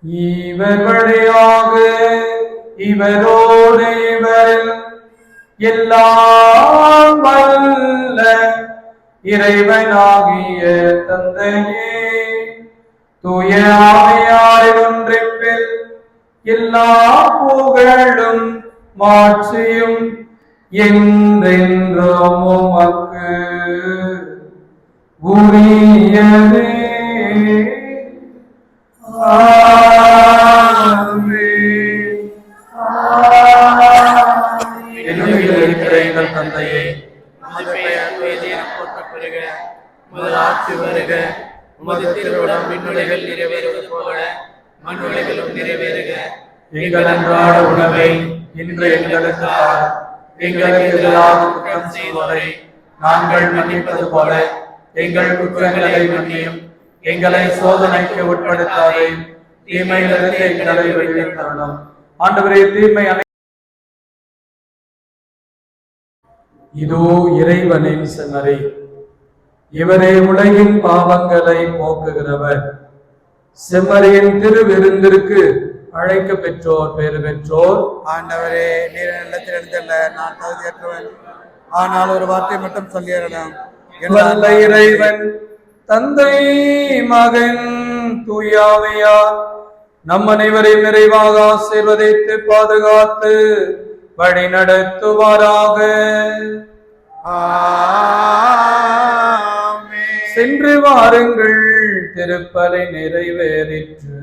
இவர் வழியாக இவரோடு இவரில் எல்லாம் வல்ல இறைவனாகிய தந்தையே, தூய ஆவியாரின் ஒன்றிப்பில் எல்லா புகழும் மாட்சியும் என்றென்றும் உமக்கு உரியதே. எங்கள் தந்தையே, உமது பெயர் போற்றப் பெறுக. உமது ஆட்சி வருக. உமது திருவிழம் விண்ணுலகில் நிறைவேறுவது போல மண்ணுலகிலும் நிறைவேறுக. எங்கள் அன்றாட உணவை இன்று எங்களுக்கு தாரும். எங்களுக்கு எதிராக குற்றம் செய்வோரை நாங்கள் மன்னிப்பது போல எங்கள் குற்றங்களை மன்னியும். எங்களை சோதனைக்கு உட்படுத்தாதே, தீமையிலிருந்து எங்களை விடுவித்தருளும். ஆண்டவரே, தீமை இதோ இறைவனின் செம்மறி. இவரே உலகின் பாவங்களை போக்குகிறவர். செம்மறியின் திருவிருந்திற்கு அழைக்க பெற்றோர் பேறு பெற்றோர். ஆண்டவரே, நீர் நிலத்தில் எழுந்தல்ல, நான் தகுதியற்றவன். ஆனால் ஒரு வார்த்தை மட்டும் சொல்லிடலாம். வல்ல இறைவன் தந்தை, மகன், தூயாவியார் நம் அனைவரையும் நிறைவாக ஆசீர்வதித்து பாதுகாத்து வழி நடத்துவாராக. சென்று வாருங்கள், திருப்பலி நிறைவேறிற்று.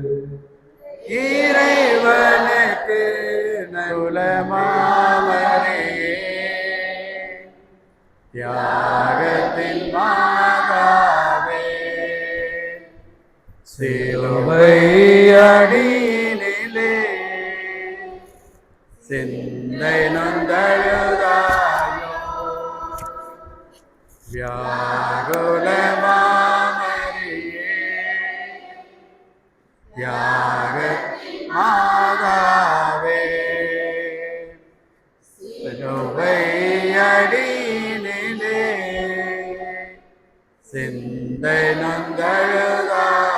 இறைவனுக்கு நகுலமாவரே, தியாகத்தின் மாதாவே, சிலுவை அடியினிலே சிந்தை நொந்தழுதாயோ, வியாகுலமாமரியே, தியாக மாதாவே, சிலுவை அடியினிலே சிந்தை நொந்தழுதாயோ.